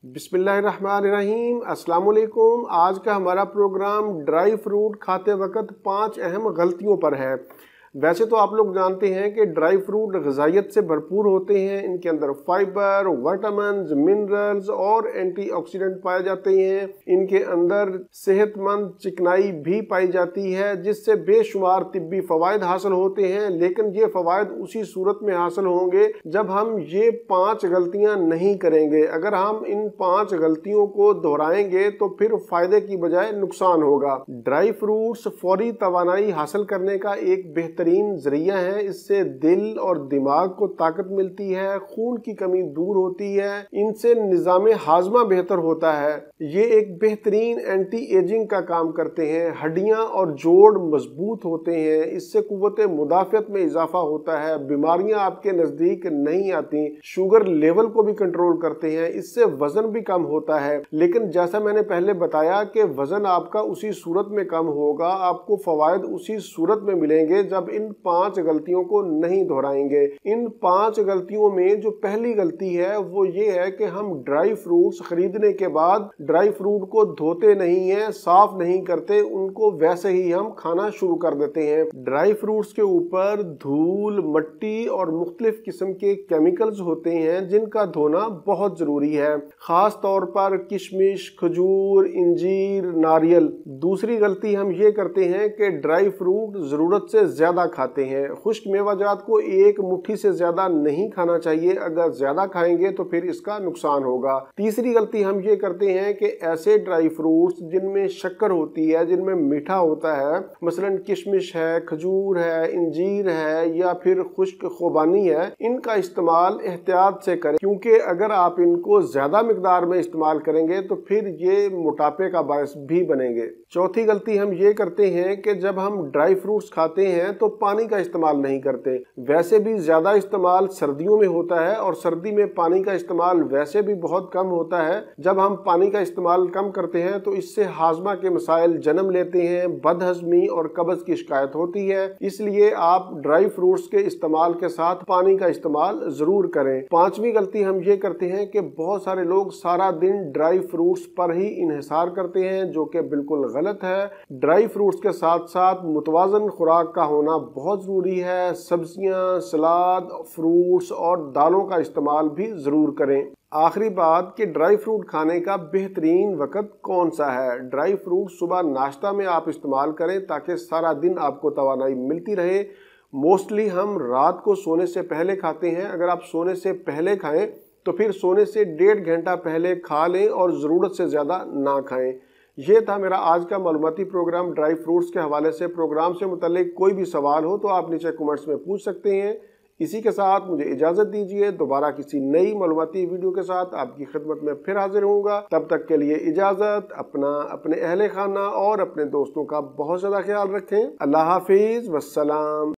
बिस्मिल्लाहिर्रहमानिर्रहीम। अस्सलाम वालेकुम। आज का हमारा प्रोग्राम ड्राई फ्रूट खाते वक्त 5 अहम गलतियों पर है। वैसे तो आप लोग जानते हैं कि ड्राई फ्रूट ग़िज़ाइयत से भरपूर होते हैं। इनके अंदर फाइबर, विटामिन्स, मिनरल्स और एंटीऑक्सीडेंट पाए जाते हैं। इनके अंदर सेहतमंद चिकनाई भी पाई जाती है जिससे बेशुमार तिब्बी फ़वाइद हासिल होते हैं। लेकिन ये फ़वाइद उसी सूरत में हासिल होंगे जब हम ये 5 गलतियां नहीं करेंगे। अगर हम इन 5 गलतियों को दोहराएंगे तो फिर फ़ायदे की बजाय नुकसान होगा। ड्राई फ्रूट्स फौरी तवानाई हासिल करने का एक बेहतरीन जरिया है। इससे दिल और दिमाग को ताकत मिलती है, खून की कमी दूर होती है, इनसे निज़ाम हाजमा बेहतर होता है। ये एक बेहतरीन एंटी एजिंग का काम करते हैं। हड्डियां और जोड़ मजबूत होते हैं। इससे कुव्वत मुदाफ़ियत में इजाफा होता है। बीमारियां आपके नजदीक नहीं आती। शुगर लेवल को भी कंट्रोल करते हैं। इससे वजन भी कम होता है। लेकिन जैसा मैंने पहले बताया कि वजन आपका उसी सूरत में कम होगा, आपको फवायद उसी सूरत में मिलेंगे जब इन 5 गलतियों को नहीं दोहराएंगे। इन 5 गलतियों में जो पहली गलती है वो ये है कि हम ड्राई फ्रूट्स खरीदने के बाद ड्राई फ्रूट को धोते नहीं हैं, साफ नहीं करते, उनको वैसे ही हम खाना शुरू कर देते हैं। ड्राई फ्रूट्स के ऊपर धूल, मिट्टी और मुख्तलिफ किस्म के केमिकल्स होते हैं जिनका धोना बहुत जरूरी है, खास तौर पर किशमिश, खजूर, इंजीर, नारियल। दूसरी गलती हम ये करते हैं कि ड्राई फ्रूट जरूरत से ज्यादा खाते हैं। खुश्क मेवाजात को एक मुट्ठी से ज्यादा नहीं खाना चाहिए। अगर ज्यादा खाएंगे तो फिर इसका नुकसान होगा। तीसरी गलती हम ये करते हैं कि ऐसे ड्राई फ्रूट्स जिनमें शक्कर होती है, जिनमें मीठा होता है, मसलन किशमिश है, खजूर है, इंजीर है या फिर खुश्क खुबानी है, इनका इस्तेमाल एहतियात से करें, क्योंकि अगर आप इनको ज्यादा मिकदार में इस्तेमाल करेंगे तो फिर ये मोटापे का बायस भी बनेंगे। चौथी गलती हम ये करते हैं कि जब हम ड्राई फ्रूट्स खाते हैं तो पानी का इस्तेमाल नहीं करते। वैसे भी ज्यादा इस्तेमाल सर्दियों में होता है और सर्दी में पानी का इस्तेमाल वैसे भी बहुत कम होता है। जब हम पानी का इस्तेमाल कम करते हैं तो इससे हाजमा के मसाइल जन्म लेते हैं, बदहजमी और कब्ज की शिकायत होती है। इसलिए आप ड्राई फ्रूट्स के इस्तेमाल के साथ पानी का इस्तेमाल जरूर करें। पांचवी गलती हम ये करते हैं कि बहुत सारे लोग सारा दिन ड्राई फ्रूट्स पर ही इन्हिसार करते हैं, जो कि बिल्कुल गलत है। ड्राई फ्रूट्स के साथ साथ मुतवाजन खुराक का होना बहुत जरूरी है। सब्जियां, सलाद, फ्रूट्स और दालों का इस्तेमाल भी जरूर करें। आखिरी बात कि ड्राई फ्रूट खाने का बेहतरीन वक्त कौन सा है। ड्राई फ्रूट सुबह नाश्ता में आप इस्तेमाल करें ताकि सारा दिन आपको तवानाई मिलती रहे। मोस्टली हम रात को सोने से पहले खाते हैं। अगर आप सोने से पहले खाएं तो फिर सोने से 1.5 घंटा पहले खा लें और ज़रूरत से ज़्यादा ना खाएं। ये था मेरा आज का मालूमाती प्रोग्राम ड्राई फ्रूट्स के हवाले से। प्रोग्राम से मुताल्लिक कोई भी सवाल हो तो आप नीचे कमेंट्स में पूछ सकते हैं। इसी के साथ मुझे इजाज़त दीजिए। दोबारा किसी नई मालूमाती वीडियो के साथ आपकी खिदमत में फिर हाजिर होऊंगा। तब तक के लिए इजाज़त। अपने अहले खाना और अपने दोस्तों का बहुत ज़्यादा ख्याल रखें। अल्लाह हाफिज़, वस्सलाम।